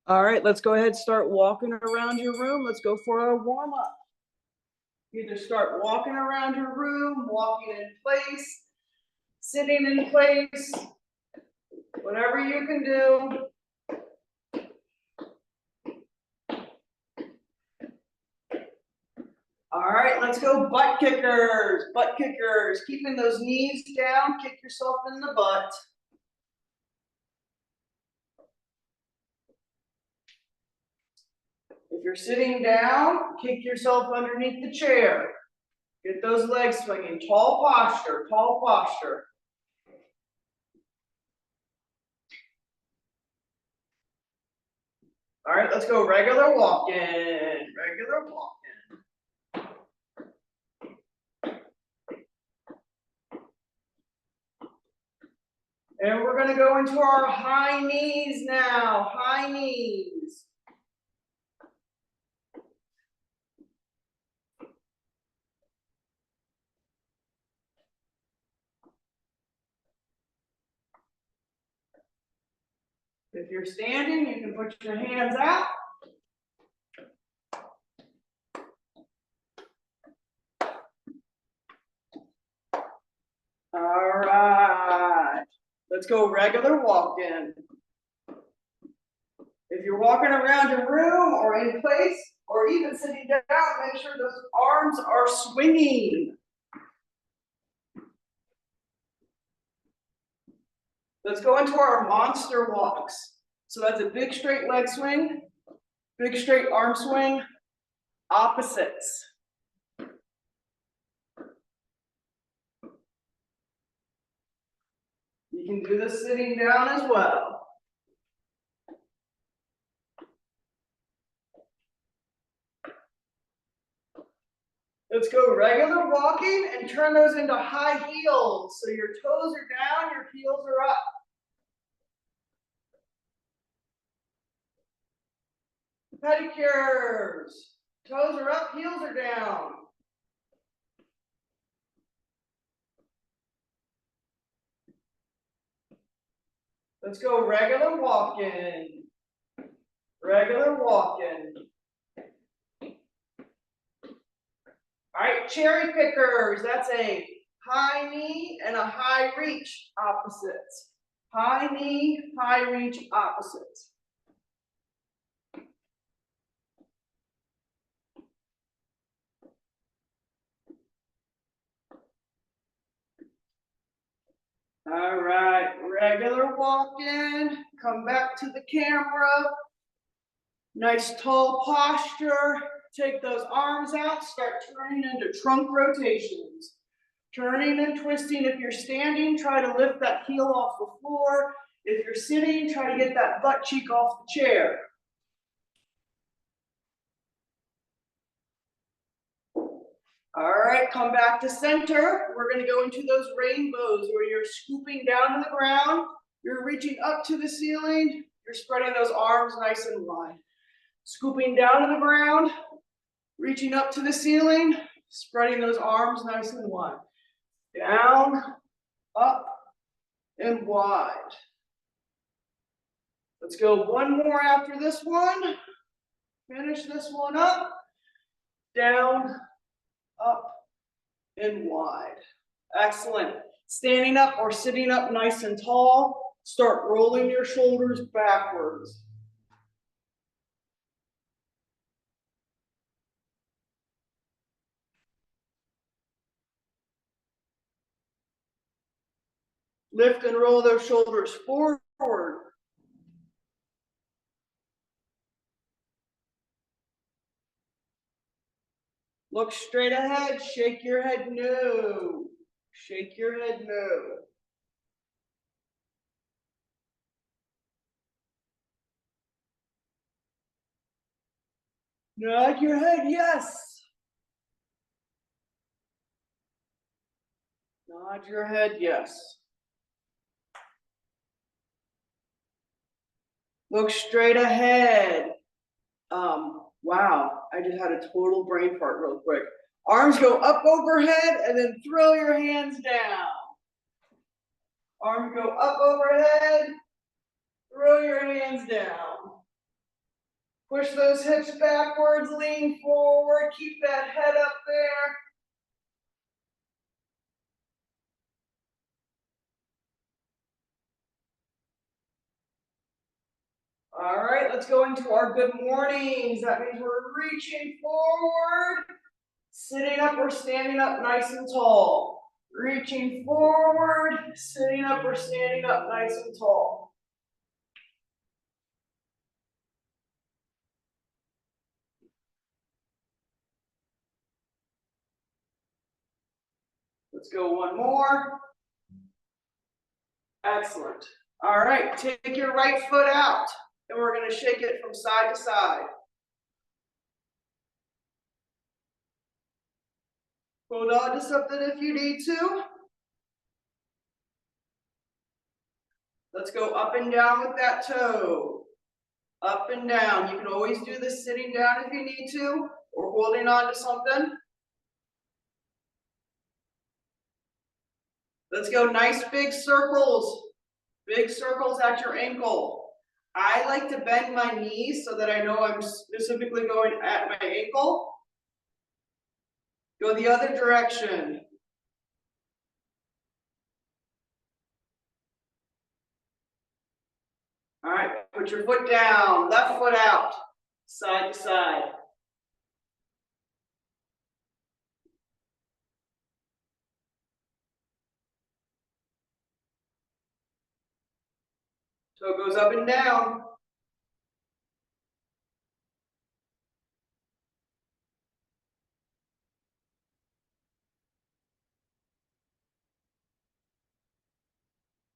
All right, let's go ahead and start walking around your room. Let's go for our warm up. Either start walking around your room, walking in place, sitting in place, whatever you can do. All right, let's go butt kickers, butt kickers. Keeping those knees down, kick yourself in the butt. If you're sitting down, kick yourself underneath the chair. Get those legs swinging. Tall posture, tall posture. All right, let's go regular walk-in, regular walk-in. And we're gonna go into our high knees now, high knees. If you're standing, you can put your hands out. All right, let's go regular walk-in. If you're walking around your room or in place or even sitting down, make sure those arms are swinging. Let's go into our monster walks. So that's a big straight leg swing, big straight arm swing, opposites. You can do this sitting down as well. Let's go regular walking and turn those into high heels. So your toes are down, your heels are up. Pedicures. Toes are up, heels are down. Let's go regular walking. Regular walking. All right, cherry pickers. That's a high knee and a high reach opposites. High knee, high reach opposites. All right, regular walk-in, come back to the camera. Nice tall posture. Take those arms out, start turning into trunk rotations. Turning and twisting. If you're standing, try to lift that heel off the floor. If you're sitting, try to get that butt cheek off the chair. All right, come back to center. We're going to go into those rainbows where you're scooping down to the ground. You're reaching up to the ceiling. You're spreading those arms nice and wide. Scooping down to the ground, reaching up to the ceiling, spreading those arms nice and wide. Down, up, and wide. Let's go one more after this one. Finish this one up. Down, up, and wide. Excellent. Standing up or sitting up nice and tall. Start rolling your shoulders backwards. Lift and roll those shoulders forward. Look straight ahead, shake your head no. Shake your head no. Nod your head yes. Nod your head yes. Look straight ahead. Wow, I just had a total brain fart real quick. Arms go up overhead and then throw your hands down. Arms go up overhead, throw your hands down. Push those hips backwards, lean forward, keep that head up there. All right, let's go into our good mornings. That means we're reaching forward, sitting up or standing up nice and tall. Reaching forward, sitting up or standing up nice and tall. Let's go one more. Excellent. All right, take your right foot out, and we're going to shake it from side to side. Hold on to something if you need to. Let's go up and down with that toe. Up and down. You can always do this sitting down if you need to, or holding on to something. Let's go nice big circles. Big circles at your ankle. I like to bend my knees so that I know I'm specifically going at my ankle. Go the other direction. All right, put your foot down, left foot out, side to side. Toe goes up and down.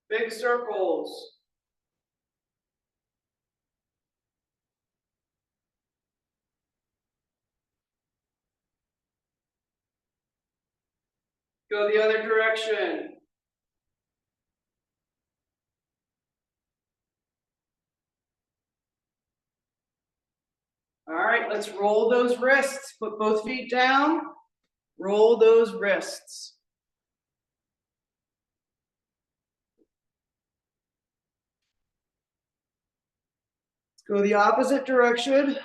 Big circles. Go the other direction. All right, let's roll those wrists. Put both feet down. Roll those wrists. Let's go the opposite direction.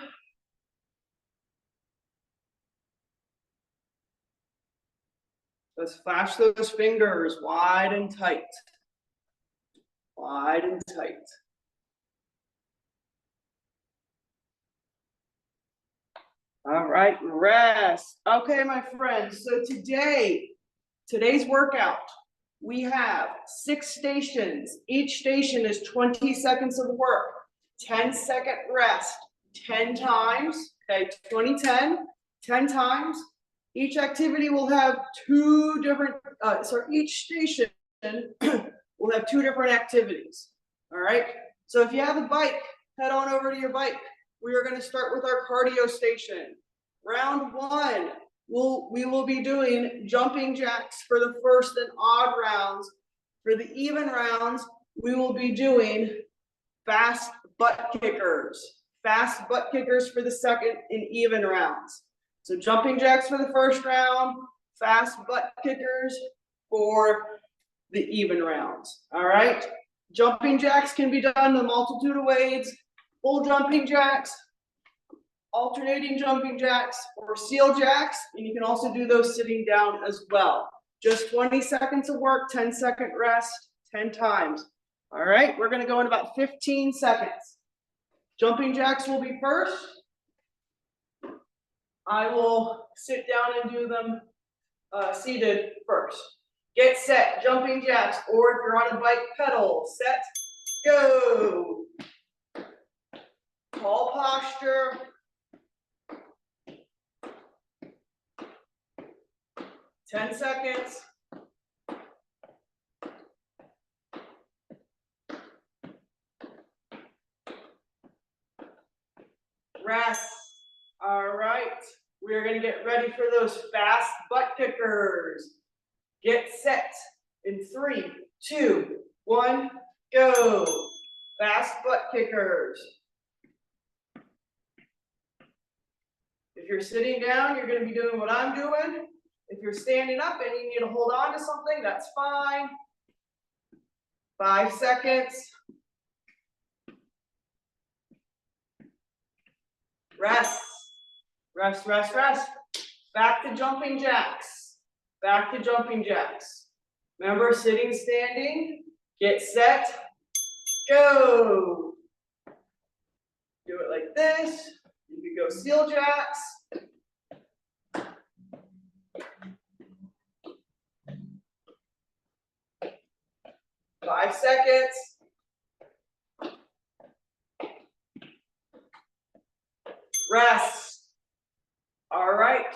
Let's flash those fingers wide and tight. Wide and tight. All right, rest. Okay, my friends, so today's workout, we have 6 stations. Each station is 20 seconds of work, 10-second rest, 10 times, okay, 20, 10 times. Each activity will have each station will have 2 different activities, all right? So if you have a bike, head on over to your bike. We are going to start with our cardio station. Round 1, we will be doing jumping jacks for the first and odd rounds. For the even rounds, we will be doing fast butt kickers. Fast butt kickers for the second and even rounds. So jumping jacks for the first round, fast butt kickers for the even rounds. All right. Jumping jacks can be done in a multitude of ways. Full jumping jacks, alternating jumping jacks, or seal jacks, and you can also do those sitting down as well. Just 20 seconds of work, 10-second rest, 10 times. All right, we're going to go in about 15 seconds. Jumping jacks will be first. I will sit down and do them seated first. Get set, jumping jacks, or if you're on a bike, pedal, set, go. Tall posture. 10 seconds. Rest. All right. We're going to get ready for those fast butt kickers. Get set in 3, 2, 1, go. Fast butt kickers. If you're sitting down, you're going to be doing what I'm doing. If you're standing up and you need to hold on to something, that's fine. 5 seconds. Rest. Rest, rest, rest. Back to jumping jacks. Back to jumping jacks. Remember, sitting, standing. Get set. Go. Do it like this. You can go seal jacks. Five seconds. Rest. All right.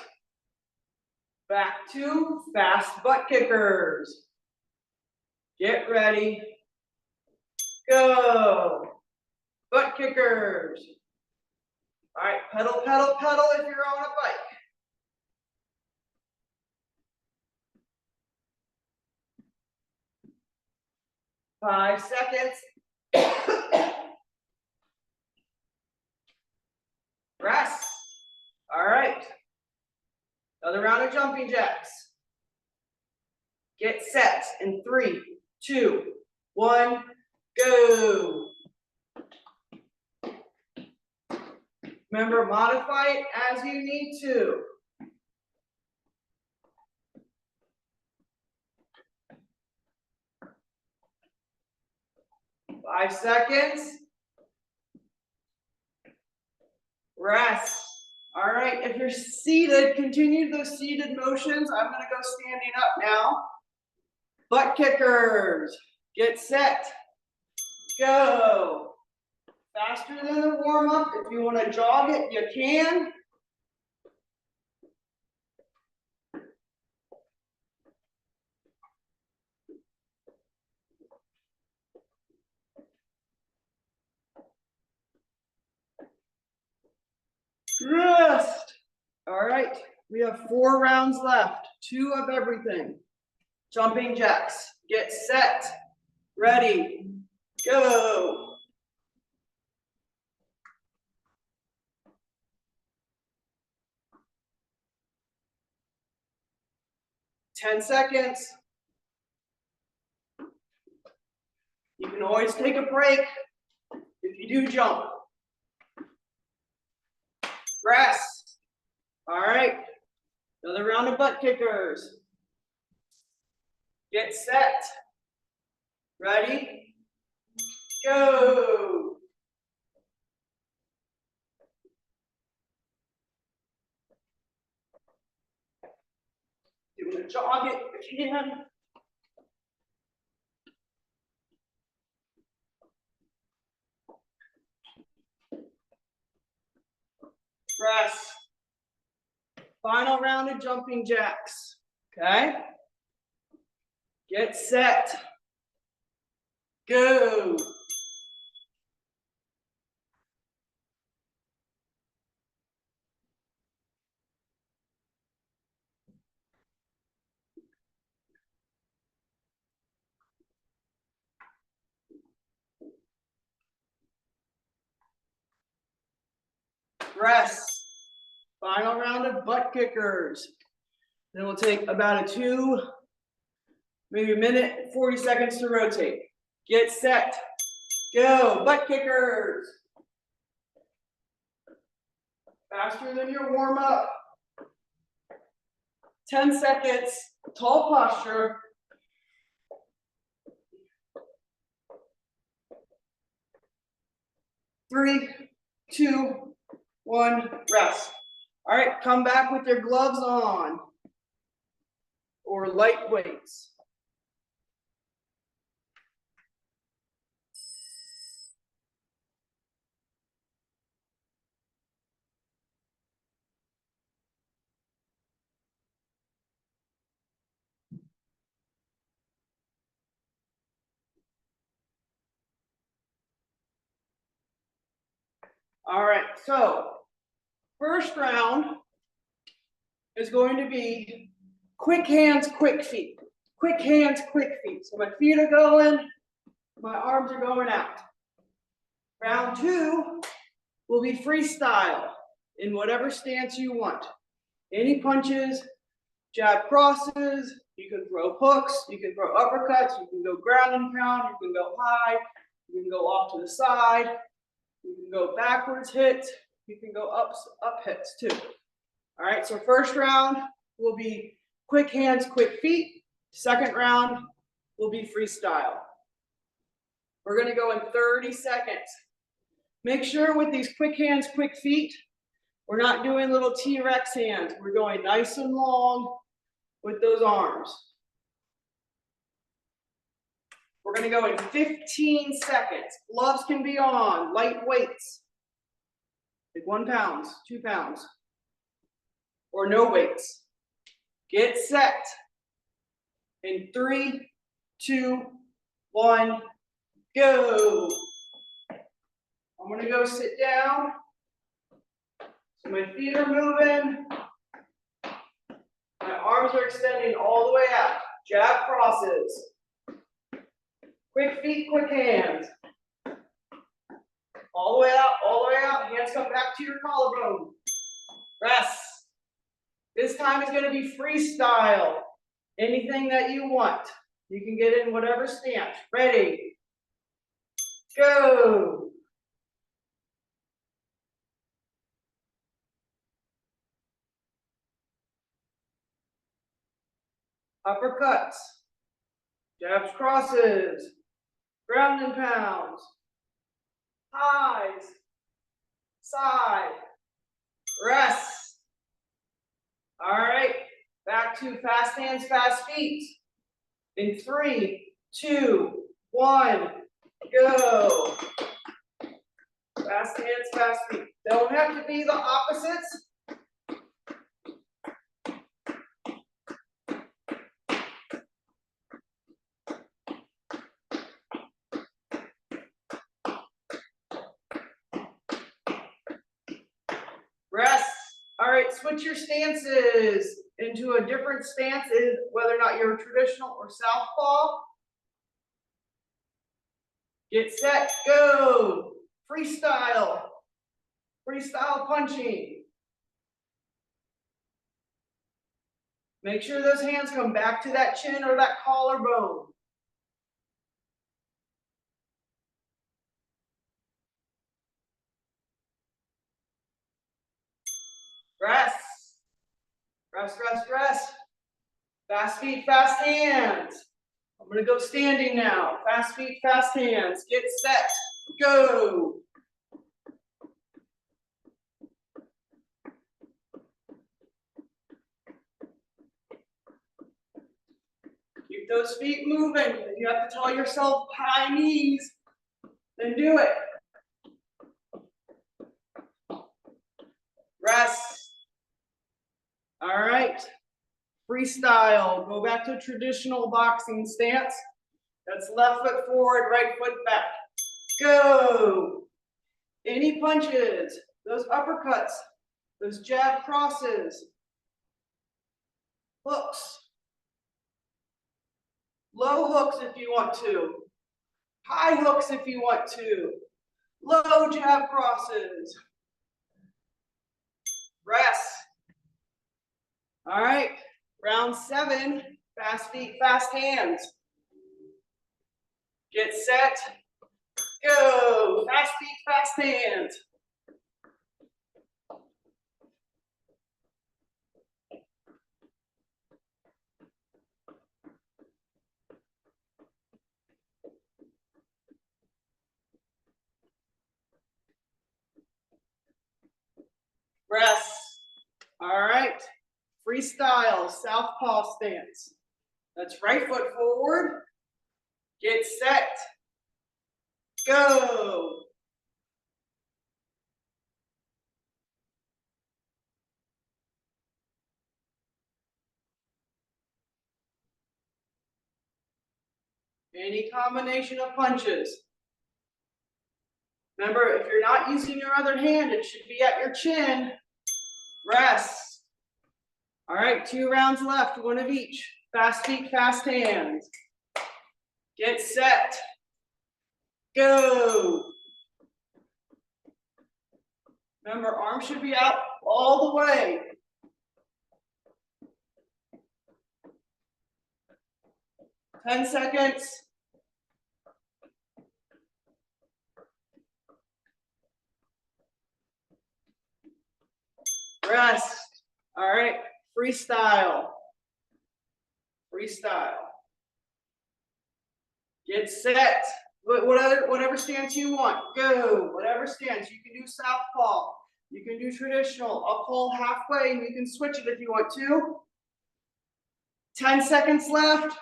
Back to fast butt kickers. Get ready. Go. Butt kickers. All right, pedal, pedal, pedal if you're on a bike. Five seconds. Rest. All right. Another round of jumping jacks. Get set in 3, 2, 1, go. Remember, modify it as you need to. Five seconds. Rest. All right, if you're seated, continue those seated motions. I'm gonna go standing up now. Butt kickers. Get set. Go. Faster than the warm-up. If you want to jog it, you can. Rest. All right, we have 4 rounds left. 2 of everything. Jumping jacks. Get set. Ready. Go. Ten seconds. You can always take a break if you do jump. Rest. All right. Another round of butt kickers. Get set. Ready? Go. You want to jog it if you can. Rest. Final round of jumping jacks. Okay? Get set. Go. Rest. Final round of butt kickers. Then we'll take about a 2, maybe a minute, 40 seconds to rotate. Get set. Go. Butt kickers. Faster than your warm up. 10 seconds. Tall posture. Three, 2, 1, rest. All right, come back with your gloves on or light weights. All right, so first round is going to be quick hands, quick feet. Quick hands, quick feet. So my feet are going, my arms are going out. Round 2 will be freestyle in whatever stance you want. Any punches, jab crosses, you can throw hooks, you can throw uppercuts, you can go ground and pound, you can go high, you can go off to the side, you can go backwards hit, You can go up hits too. All right, so first round will be quick hands, quick feet. Second round will be freestyle. We're gonna go in 30 seconds. Make sure with these quick hands, quick feet, we're not doing little T-Rex hands. We're going nice and long with those arms. We're gonna go in 15 seconds. Gloves can be on, light weights. Like 1 pound, 2 pounds, or no weights. Get set. In 3, 2, 1, go. I'm gonna go sit down. So my feet are moving. My arms are extending all the way out. Jab crosses. Quick feet, quick hands. All the way out, all the way out. Hands come back to your collarbone. Rest. This time is going to be freestyle. Anything that you want. You can get in whatever stance. Ready. Go. Uppercuts. Jabs, crosses. Ground and pounds. Highs. Side. Rest. All right. Back to fast hands, fast feet. In 3, 2, 1, go. Fast hands, fast feet. Don't have to be the opposites. Rest. All right, switch your stances into a different stance, whether or not you're traditional or southpaw. Get set, go. Freestyle. Freestyle punching. Make sure those hands come back to that chin or that collarbone. Rest. Rest, rest, rest. Fast feet, fast hands. I'm gonna go standing now. Fast feet, fast hands. Get set, go. Keep those feet moving. If you have to tell yourself high knees, then do it. Rest. All right. Freestyle. Go back to traditional boxing stance. That's left foot forward, right foot back. Go. Any punches, those uppercuts, those jab crosses, hooks, low hooks if you want to, high hooks if you want to, low jab crosses. Rest. All right, round 7, fast feet, fast hands. Get set, go. Fast feet, fast hands. Rest. All right. Freestyle, southpaw stance. That's right foot forward. Get set. Go. Any combination of punches. Remember, if you're not using your other hand, it should be at your chin. Rest. All right, 2 rounds left, 1 of each. Fast feet, fast hands. Get set. Go. Remember, arms should be out all the way. 10 seconds. Rest. All right, freestyle. Freestyle. Get set. Whatever stance you want. Go. Whatever stance. You can do southpaw. You can do traditional. I'll call halfway and you can switch it if you want to. 10 seconds left.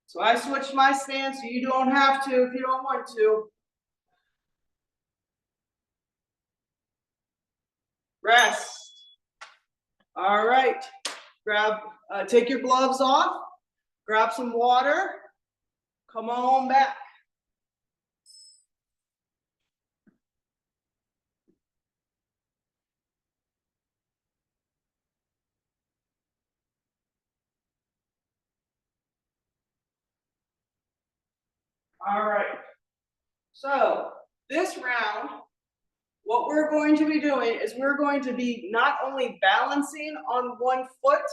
So I switched my stance, so you don't have to if you don't want to. Rest. All right. Take your gloves off. Grab some water. Come on back. All right. So this round, what we're going to be doing is we're going to be not only balancing on one foot,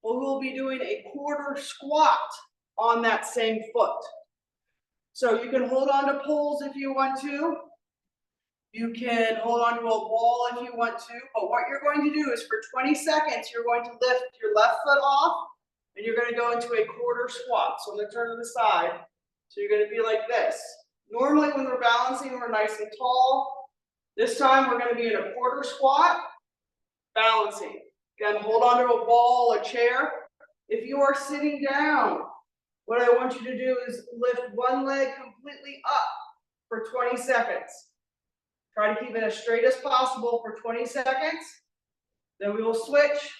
but we'll be doing a quarter squat on that same foot. So you can hold on to poles if you want to. You can hold on to a wall if you want to, but what you're going to do is for 20 seconds, you're going to lift your left foot off and you're going to go into a quarter squat. So I'm going to turn to the side. So you're going to be like this. Normally when we're balancing, we're nice and tall. This time we're going to be in a quarter squat, balancing. Again, hold on to a wall, a chair. If you are sitting down, what I want you to do is lift one leg completely up for 20 seconds. Try to keep it as straight as possible for 20 seconds. Then we will switch.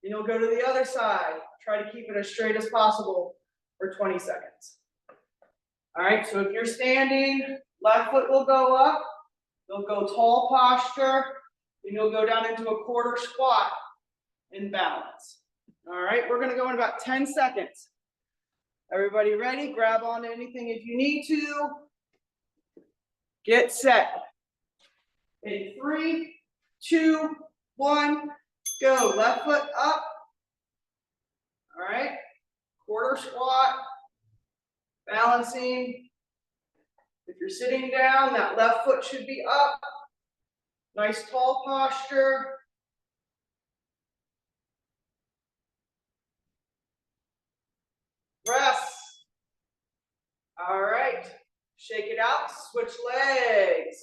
And you'll go to the other side. Try to keep it as straight as possible for 20 seconds. All right, so if you're standing, left foot will go up. You'll go tall posture. And you'll go down into a quarter squat in balance. All right, we're going to go in about 10 seconds. Everybody ready? Grab onto anything if you need to. Get set. In 3, 2, 1, go. Left foot up. All right. Quarter squat. Balancing. If you're sitting down, that left foot should be up. Nice tall posture. Rest. All right. Shake it out. Switch legs.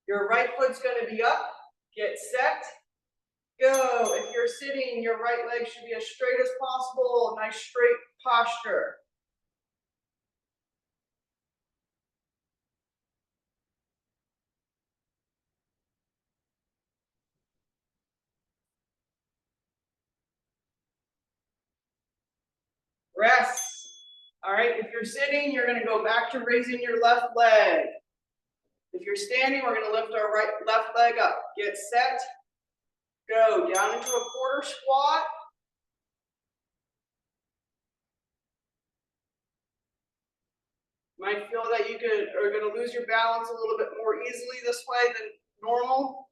Your right foot's going to be up. Get set. Go. If you're sitting, your right leg should be as straight as possible. Nice straight posture. Rest. All right. If you're sitting, you're going to go back to raising your left leg. If you're standing, we're going to lift our left leg up. Get set. Go down into a quarter squat. Might feel that you are going to lose your balance a little bit more easily this way than normal.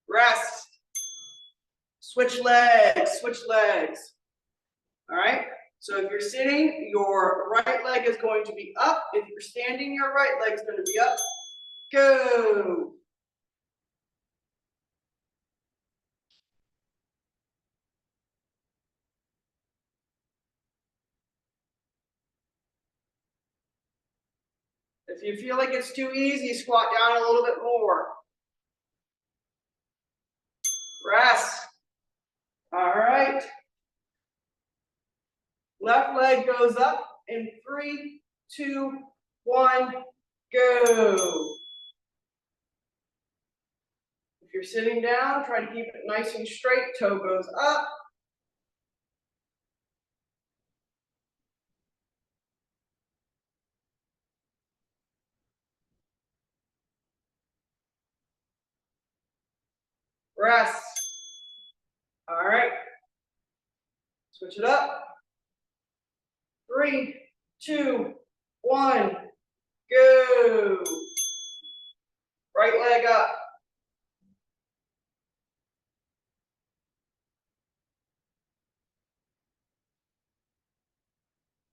Rest. Switch legs, switch legs. All right. So if you're sitting, your right leg is going to be up. If you're standing, your right leg is going to be up. Go. If you feel like it's too easy, squat down a little bit more. Rest. All right. Left leg goes up in 3, 2, 1, go. If you're sitting down, try to keep it nice and straight. Toe goes up. Rest. All right. Switch it up. 3, 2, 1, go. Right leg up.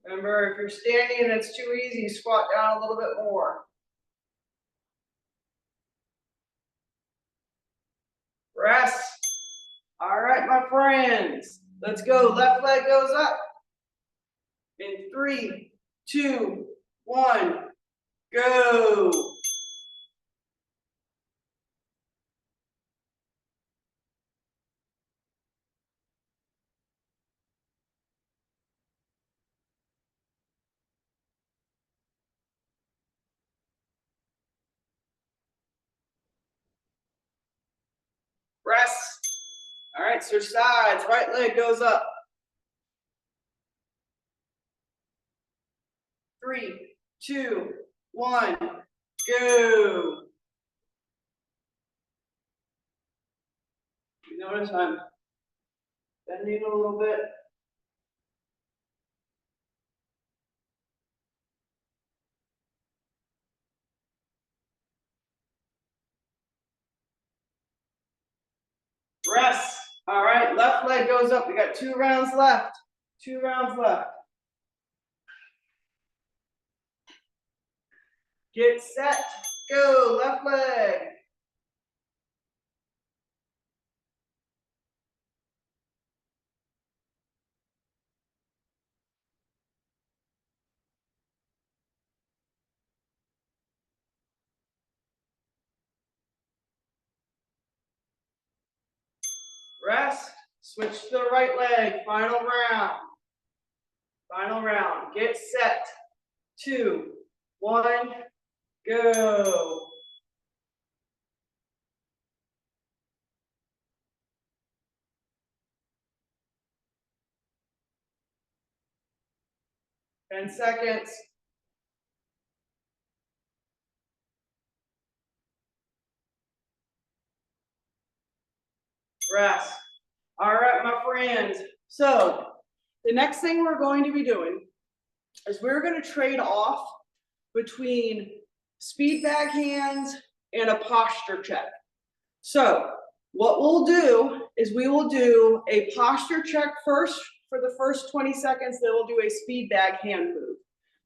Remember, if you're standing and it's too easy, squat down a little bit more. Rest. All right, my friends. Let's go. Left leg goes up. In 3, 2, 1, go. Rest. All right, switch sides. Right leg goes up. 3, 2, 1, go. You notice I'm bending a little bit. Rest. All right, left leg goes up. We got 2 rounds left. 2 rounds left. Get set. Go. Left leg. Rest. Switch to the right leg. Final round. Final round. Get set. 2, 1, go. Ten seconds. Rest. All right, my friends. So the next thing we're going to be doing is we're going to trade off between speed bag hands and a posture check. So what we'll do is we will do a posture check first for the first 20 seconds, then we'll do a speed bag hand move.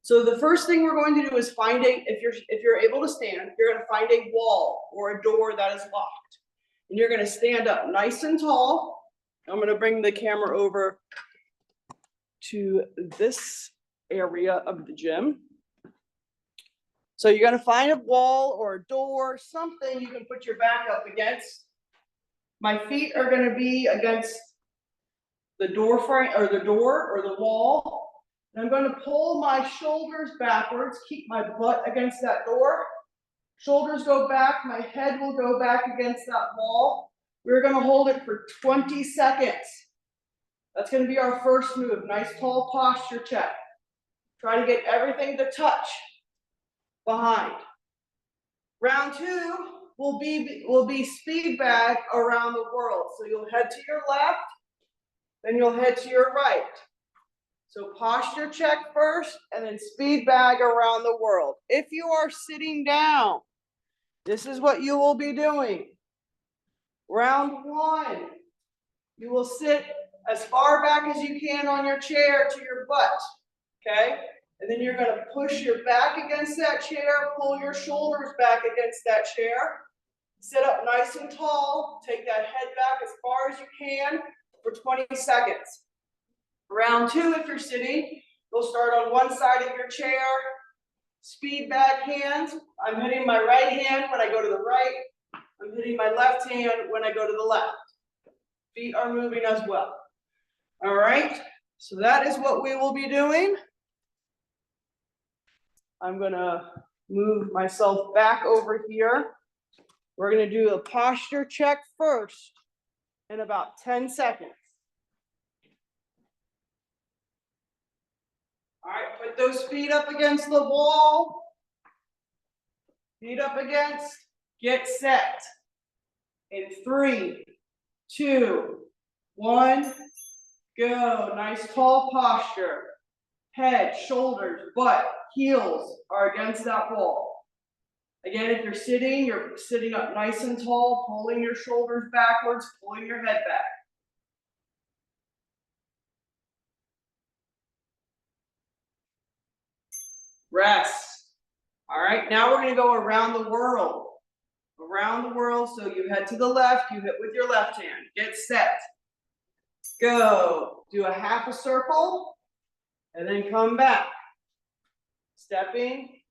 So the first thing we're going to do is if you're able to stand, you're going to find a wall or a door that is locked. And you're going to stand up nice and tall. I'm going to bring the camera over to this area of the gym. So you're going to find a wall or a door, something you can put your back up against. My feet are going to be against the door frame or the door or the wall. And I'm going to pull my shoulders backwards, keep my butt against that door. Shoulders go back, my head will go back against that wall. We're going to hold it for 20 seconds. That's going to be our first move. Nice tall posture check. Try to get everything to touch behind. Round 2 will be speed bag around the world. So you'll head to your left, then you'll head to your right. So posture check first, and then speed bag around the world. If you are sitting down, this is what you will be doing. Round 1, you will sit as far back as you can on your chair to your butt, okay? And then you're going to push your back against that chair, pull your shoulders back against that chair. Sit up nice and tall, take that head back as far as you can for 20 seconds. Round 2, if you're sitting, you'll start on one side of your chair, speed bag hands. I'm hitting my right hand when I go to the right. I'm hitting my left hand when I go to the left. Feet are moving as well. All right, so that is what we will be doing. I'm gonna move myself back over here. We're gonna do a posture check first in about 10 seconds. All right, put those feet up against the wall. Feet up against, get set. In 3, 2, 1, go. Nice tall posture. Head, shoulders, butt, heels are against that wall. Again, if you're sitting up nice and tall, pulling your shoulders backwards, pulling your head back. rest. All right, now we're gonna go around the world. Around the world, so you head to the left, you hit with your left hand. Get set. Go. Do a half a circle, and then come back. Stepping,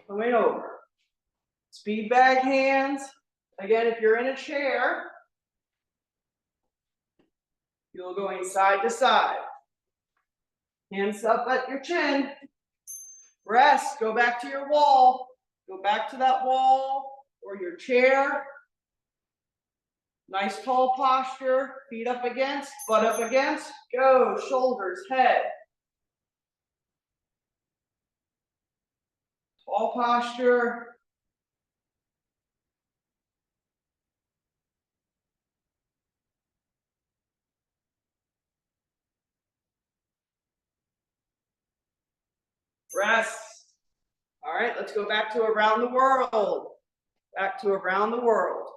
coming over. Speed bag hands. Again, if you're in a chair, you'll go side to side. Hands up at your chin. Rest. Go back to your wall. Go back to that wall or your chair. Nice tall posture. Feet up against, butt up against. Go. Shoulders, head. Tall posture. Rest. All right, let's go back to around the world. Back to around the world.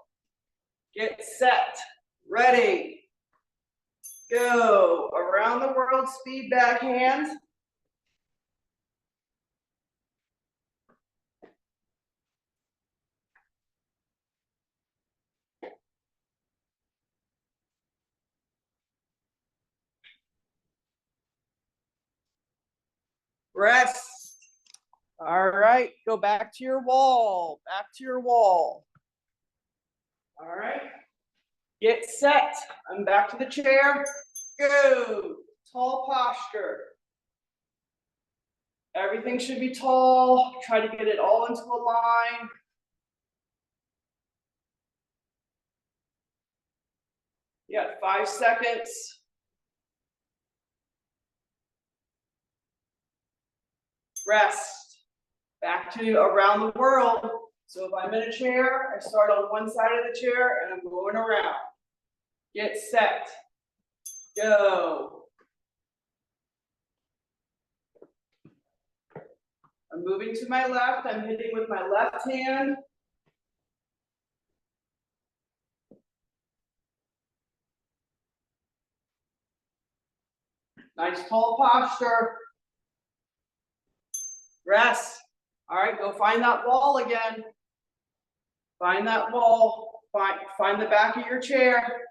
Get set. Ready. Go. Around the world, speed back hands. Rest. All right, go back to your wall. Back to your wall. All right. Get set. I'm back to the chair. Go. Tall posture. Everything should be tall. Try to get it all into a line. You got 5 seconds. Rest. Back to around the world. So if I'm in a chair, I start on one side of the chair and I'm going around. Get set. Go. I'm moving to my left. I'm hitting with my left hand. Nice tall posture. Rest. All right, go find that wall again. Find that wall. Find the back of your chair.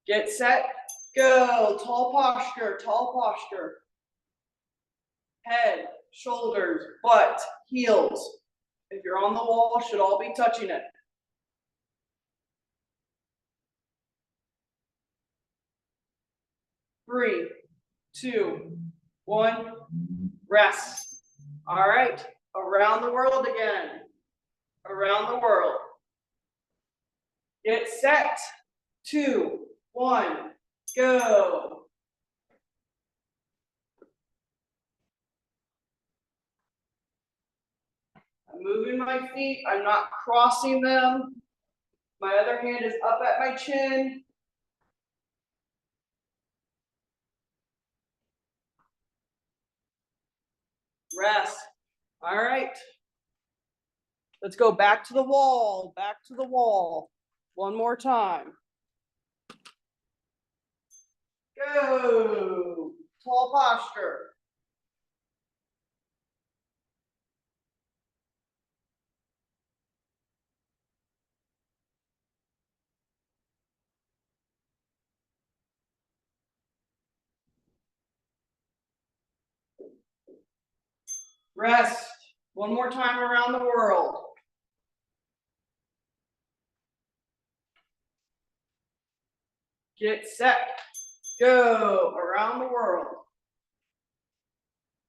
Get set. Go. Tall posture. Tall posture. Head, shoulders, butt, heels. If you're on the wall, should all be touching it. Three, 2, 1. Rest. All right. Around the world again. Around the world. Get set. 2, 1. Go. I'm moving my feet. I'm not crossing them. My other hand is up at my chin. Rest. All right. Let's go back to the wall. Back to the wall. One more time. Go. Tall posture. Rest. One more time around the world. Get set. Go around the world.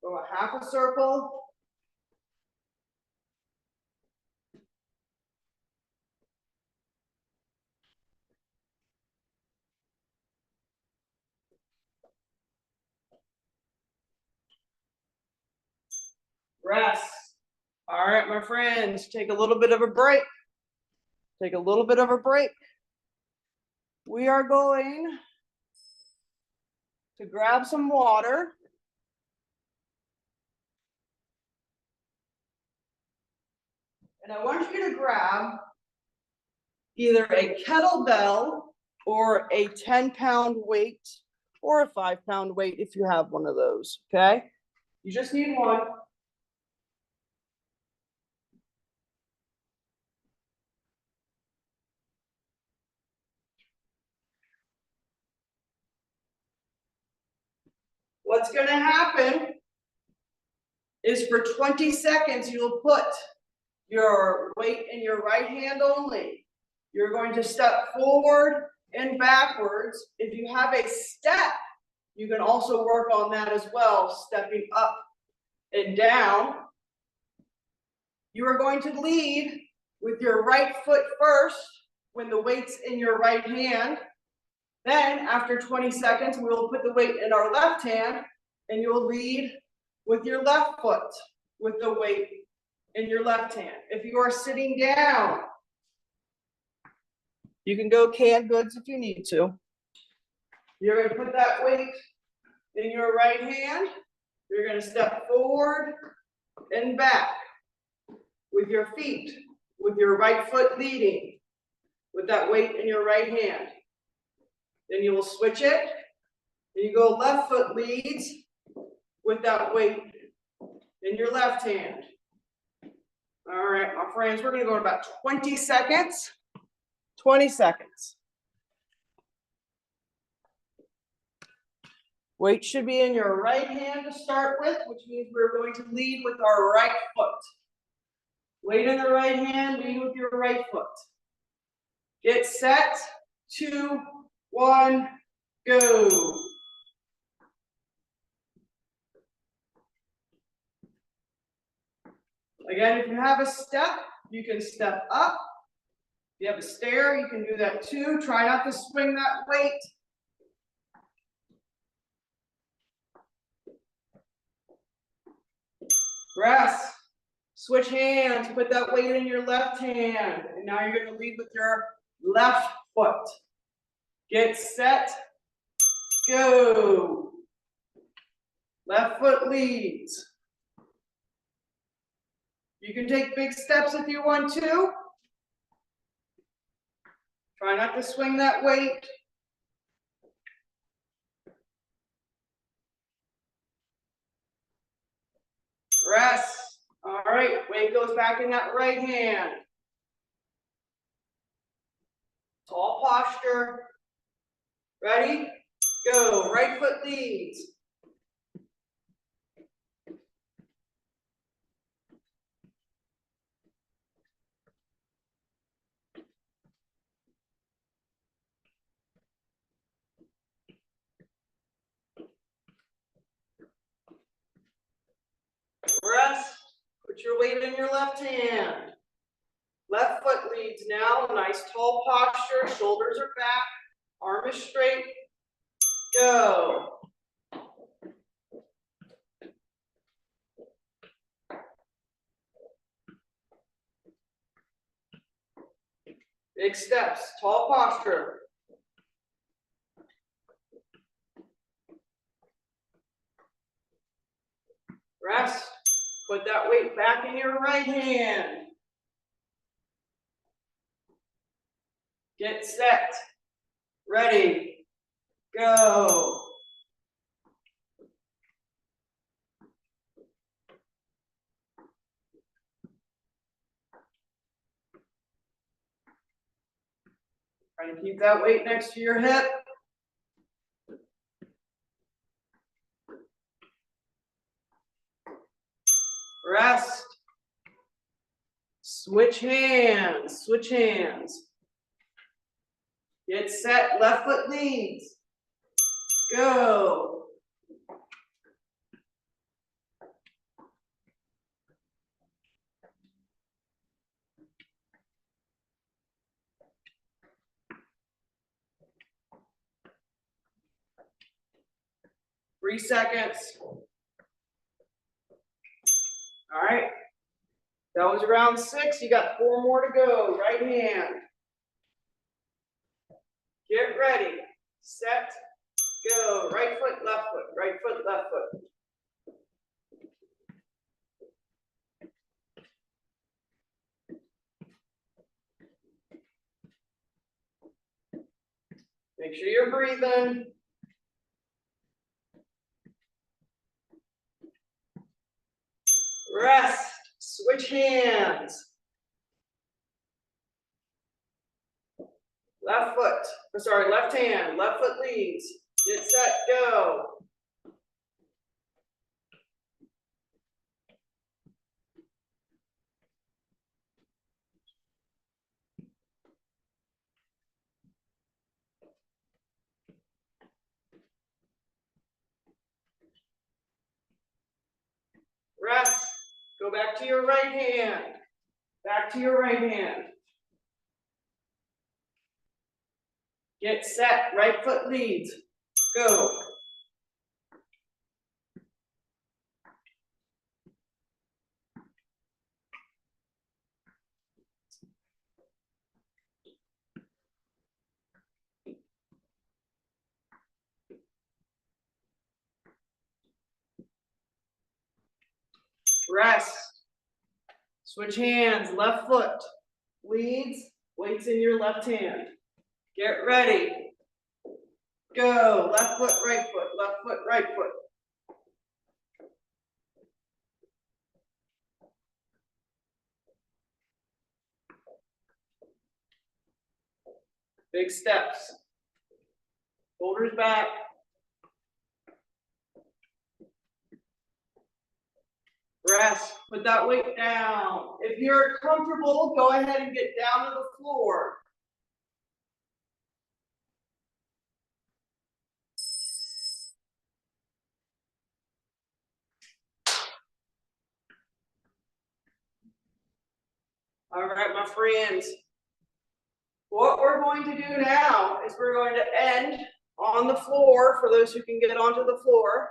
Go a half a circle. Rest. All right, my friends, take a little bit of a break. Take a little bit of a break. We are going to grab some water. And I want you to grab either a kettlebell or a 10-pound weight or a 5-pound weight if you have one of those, okay? You just need one. what's gonna happen is for 20 seconds, you'll put your weight in your right hand only. You're going to step forward and backwards. If you have a step, you can also work on that as well, stepping up and down. You are going to lead with your right foot first when the weight's in your right hand. Then after 20 seconds, we will put the weight in our left hand and you'll lead with your left foot with the weight in your left hand. If you are sitting down, you can go canned goods if you need to. You're going to put that weight in your right hand. You're going to step forward and back with your feet, with your right foot leading, with that weight in your right hand. Then you will switch it, and you go left foot leads with that weight in your left hand. All right, my friends, we're going to go in about 20 seconds. 20 seconds. Weight should be in your right hand to start with, which means we're going to lead with our right foot. Weight in the right hand, lead with your right foot. Get set, 2, 1, go. Again, if you have a step, you can step up. If you have a stair, you can do that too. Try not to swing that weight. Rest. Switch hands. Put that weight in your left hand. And now you're going to lead with your left foot. Get set. Go. Left foot leads. You can take big steps if you want to. Try not to swing that weight. Rest. All right, weight goes back in that right hand. Tall posture. Ready? Go. Right foot leads. Rest. Put your weight in your left hand. Left foot leads now. Nice tall posture. Shoulders are back. Arm is straight. Go. Big steps. Tall posture. Rest. Put that weight back in your right hand. Get set. Ready. Go. Try to keep that weight next to your hip. Rest. Switch hands. Switch hands. Get set. Left foot leads. Go. Three seconds. All right. That was round 6. You got 4 more to go. Right hand. Get ready. Set. Go. Right foot, left foot. Right foot, left foot. Make sure you're breathing. Rest. Switch hands. Left foot. Sorry, left hand. Left foot leads. Get set. Go. Go back to your right hand. Back to your right hand. Get set, right foot leads. Go. Rest. Switch hands, left foot leads, weights in your left hand. Get ready. Go. Left foot, right foot, left foot, right foot. Big steps. Shoulders back. Rest. Put that weight down. If you're comfortable, go ahead and get down to the floor. All right, my friends. What we're going to do now is we're going to end on the floor for those who can get onto the floor.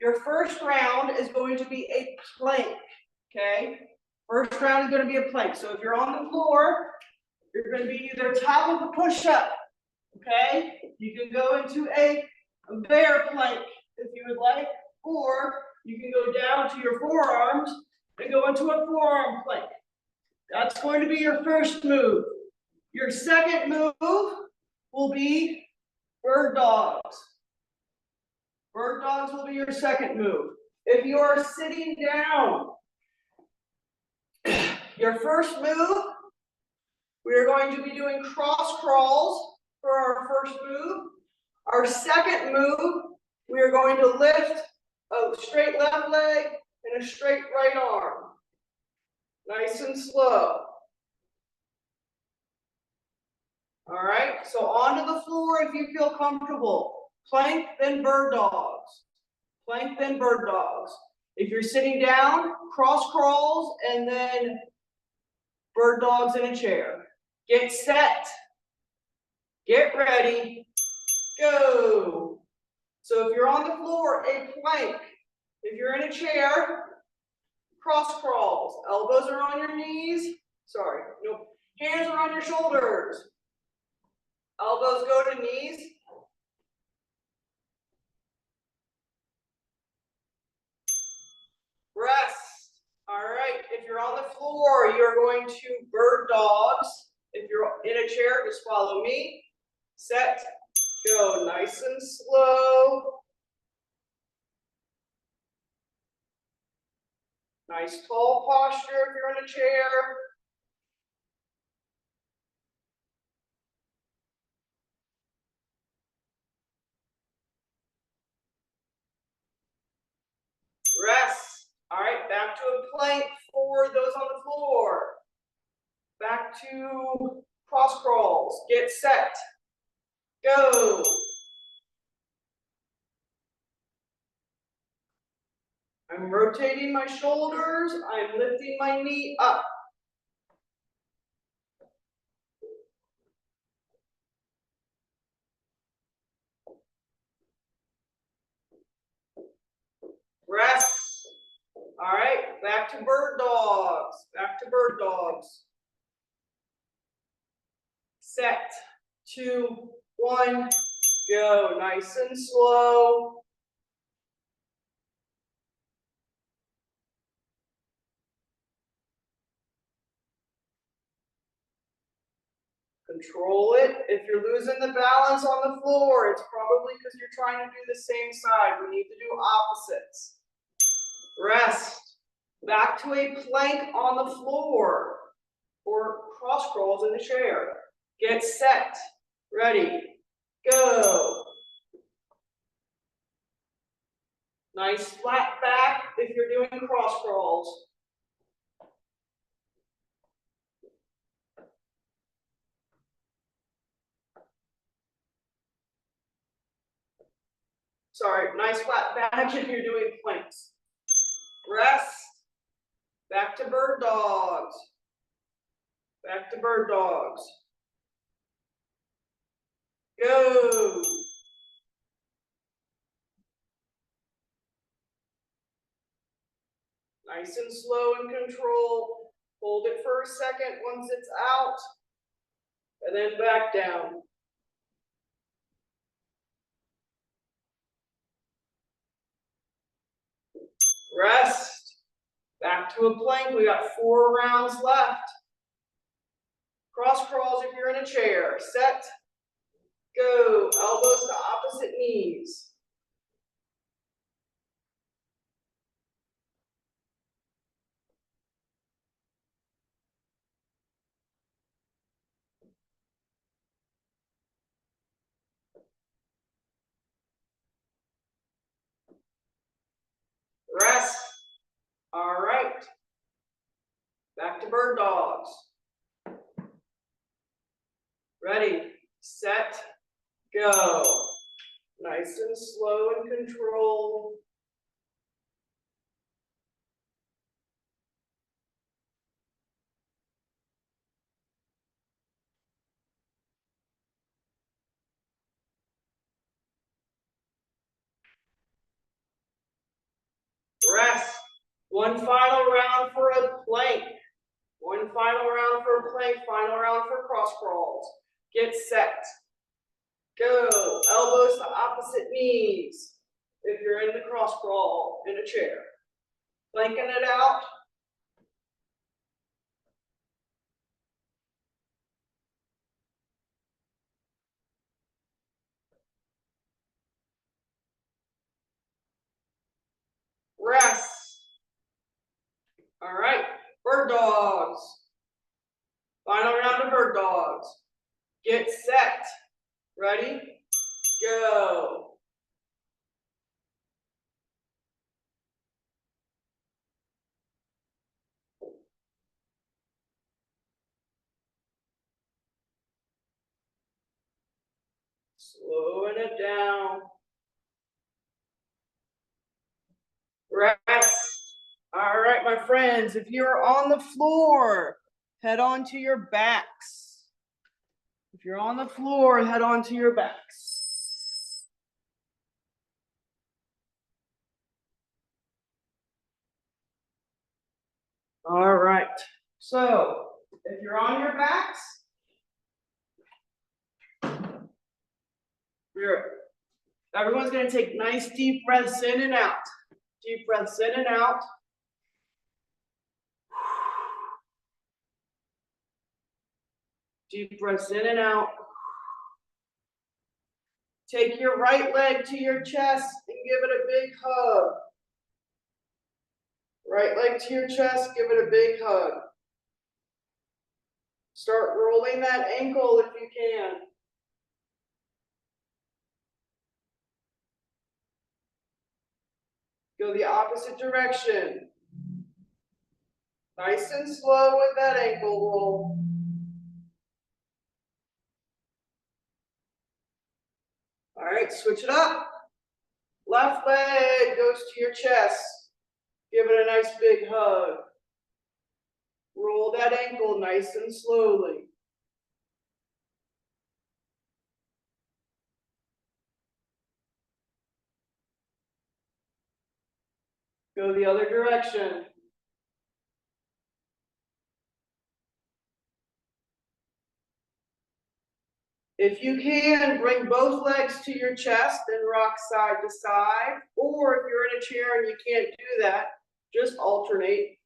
Your first round is going to be a plank, okay? First round is going to be a plank. So if you're on the floor, you're going to be either top of a push-up, okay? You can go into a bear plank if you would like, or you can go down to your forearms and go into a forearm plank. That's going to be your first move. Your second move will be bird dogs. Bird dogs will be your second move. If you are sitting down, your first move, we are going to be doing cross crawls for our first move. Our second move, we are going to lift a straight left leg and a straight right arm. Nice and slow. All right, so onto the floor if you feel comfortable. Plank, then bird dogs. Plank, then bird dogs. If you're sitting down, cross crawls, and then bird dogs in a chair. Get set. Get ready. Go. So if you're on the floor, a plank. If you're in a chair, cross crawls. Elbows are on your knees. Sorry, nope. Hands are on your shoulders. Elbows go to knees. Rest. All right, if you're on the floor, you're going to bird dogs. If you're in a chair, just follow me. Set, go, nice and slow. Nice tall posture if you're in a chair. Rest. All right, back to a plank for those on the floor. Back to cross crawls. Get set. Go. I'm rotating my shoulders. I'm lifting my knee up. Rest. All right, back to bird dogs. Back to bird dogs. Set. 2, 1, go. Nice and slow. Control it. If you're losing the balance on the floor, it's probably because you're trying to do the same side. We need to do opposites. Rest. Back to a plank on the floor or cross crawls in the chair. Get set. Ready. Go. Nice flat back if you're doing cross crawls. Sorry, nice flat back if you're doing planks. Rest. Back to bird dogs. Back to bird dogs. Go. Nice and slow and control. Hold it for a second once it's out, and then back down. Rest. Back to a plank. We got 4 rounds left. Cross crawls if you're in a chair. Set. Go. Elbows to opposite knees. Rest. All right. Back to bird dogs. Ready, set, go. Nice and slow and controlled. Rest. One final round for a plank. One final round for a plank, final round for cross crawls. Get set. Go. Elbows to opposite knees. If you're in the cross crawl in a chair. Planking it out. Rest. All right. Bird dogs. Final round of bird dogs. Get set. Ready? Go. Slowing it down. Rest. All right, my friends, if you're on the floor, head on to your backs. If you're on the floor, head on to your backs. All right, so if you're on your backs, everyone's going to take nice deep breaths in and out. Deep breaths in and out. Deep breaths in and out. Take your right leg to your chest and give it a big hug. Right leg to your chest, give it a big hug. Start rolling that ankle if you can. Go the opposite direction. Nice and slow with that ankle roll. All right, switch it up. Left leg goes to your chest. Give it a nice big hug. Roll that ankle nice and slowly. Go the other direction. If you can, bring both legs to your chest and rock side to side. Or if you're in a chair and you can't do that, just alternate.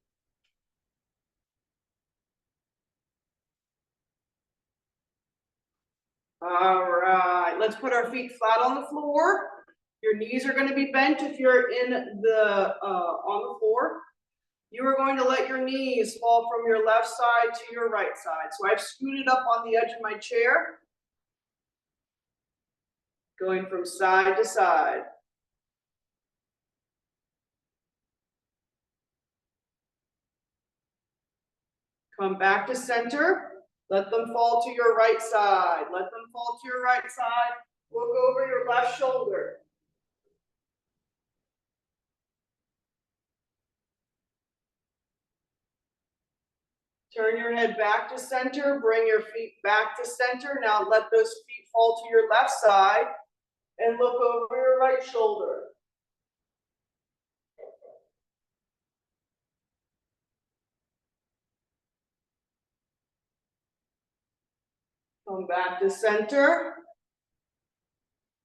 All right, let's put our feet flat on the floor. Your knees are going to be bent if you're in the on the floor. You are going to let your knees fall from your left side to your right side. So I've scooted up on the edge of my chair, going from side to side. Come back to center. Let them fall to your right side. Let them fall to your right side. Look over your left shoulder. Turn your head back to center, bring your feet back to center. Now let those feet fall to your left side and look over your right shoulder. Come back to center.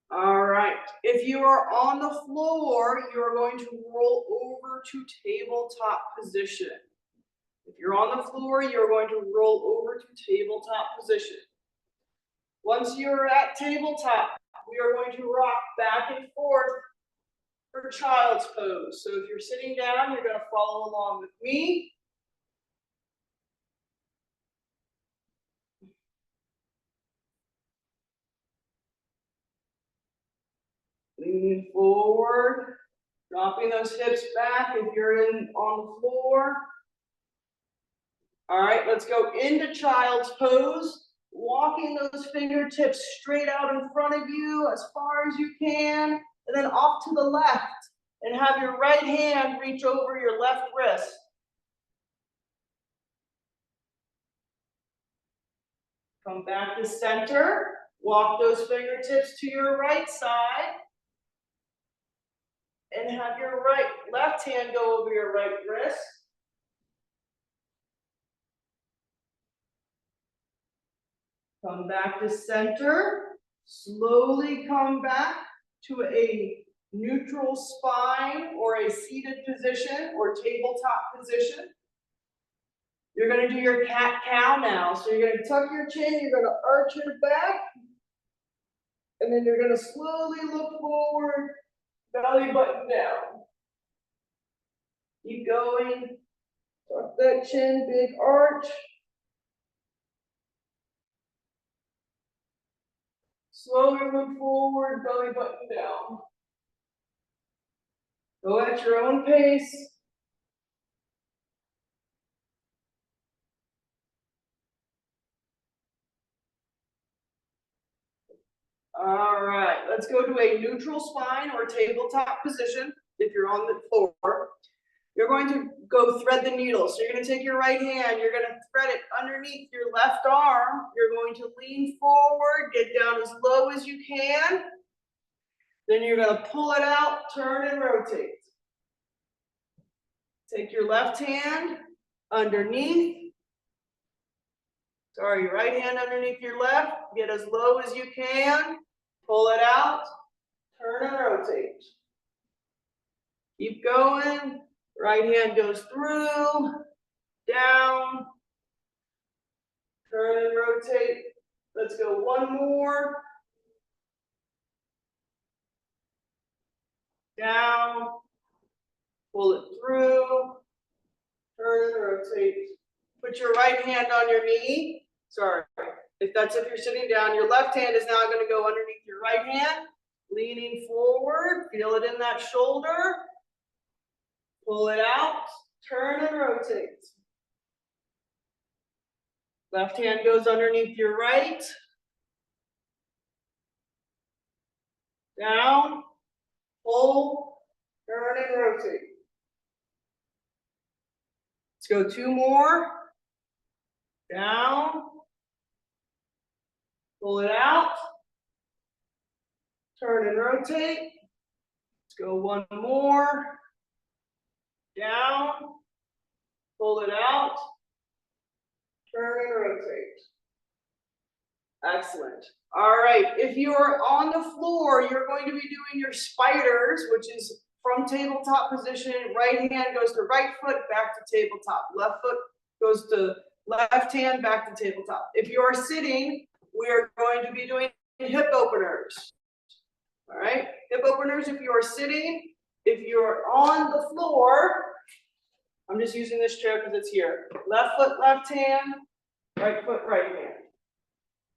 All right, if you are on the floor, you're going to roll over to tabletop position. If you're on the floor, you're going to roll over to tabletop position. Once you're at tabletop, we are going to rock back and forth for child's pose. So if you're sitting down, you're going to follow along with me. Leaning forward, dropping those hips back if you're on the floor. All right, let's go into child's pose, walking those fingertips straight out in front of you as far as you can, and then off to the left, and have your right hand reach over your left wrist. Come back to center, walk those fingertips to your right side, and have your left hand go over your right wrist. Come back to center, slowly come back to a neutral spine or a seated position or tabletop position. You're going to do your cat-cow now. So you're going to tuck your chin, you're going to arch your back, and then you're going to slowly look forward, belly button down. Keep going, tuck that chin, big arch. Slowly look forward, belly button down. Go at your own pace. All right, let's go to a neutral spine or tabletop position if you're on the floor. You're going to go thread the needle. So you're going to take your right hand, you're going to thread it underneath your left arm. You're going to lean forward, get down as low as you can. Then you're going to pull it out, turn and rotate. Take your left hand underneath. Sorry, your right hand underneath your left. Get as low as you can. Pull it out, turn and rotate. Keep going. Right hand goes through, down, turn and rotate. Let's go one more. Down, pull it through, turn and rotate. Put your right hand on your knee. Sorry, if you're sitting down, your left hand is now going to go underneath your right hand, leaning forward, feel it in that shoulder. Pull it out, turn and rotate. Left hand goes underneath your right. Down, pull, turn and rotate. Let's go two more. Down, pull it out, turn and rotate. Let's go one more. Down, pull it out, turn and rotate. Excellent. All right, if you are on the floor, you're going to be doing your spiders, which is from tabletop position. Right hand goes to right foot, back to tabletop. Left foot goes to left hand, back to tabletop. If you are sitting, we are going to be doing hip openers. All right, hip openers if you are sitting. If you're on the floor, I'm just using this chair because it's here. Left foot, left hand, right foot, right hand.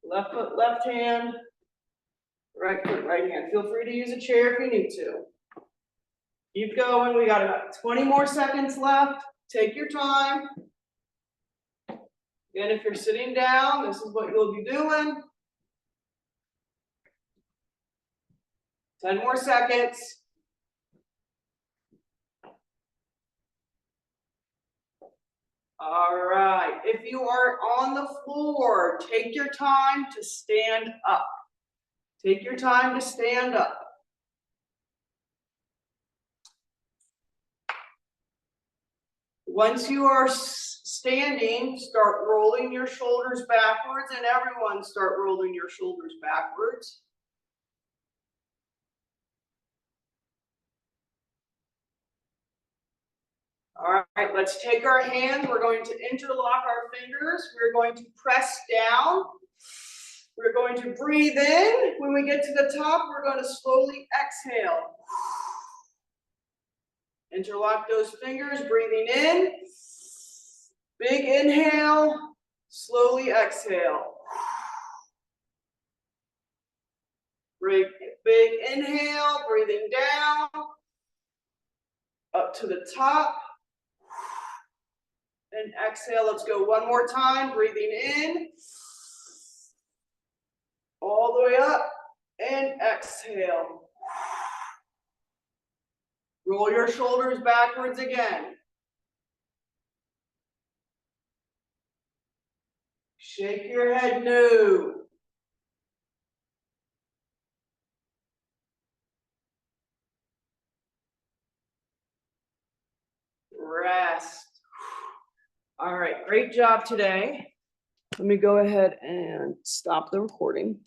Left foot, left hand, right foot, right hand. Feel free to use a chair if you need to. Keep going. We got about 20 more seconds left. Take your time. Again, if you're sitting down, this is what you'll be doing. 10 more seconds. All right, if you are on the floor, take your time to stand up. Take your time to stand up. Once you are standing, start rolling your shoulders backwards, and everyone start rolling your shoulders backwards. All right, let's take our hands. We're going to interlock our fingers. We're going to press down. We're going to breathe in. When we get to the top, we're going to slowly exhale. Interlock those fingers, breathing in. Big inhale, slowly exhale. Big inhale, breathing down. Up to the top. And exhale, let's go one more time, breathing in. All the way up and exhale. Roll your shoulders backwards again. Shake your head no. Rest. All right, great job today. Let me go ahead and stop the recording.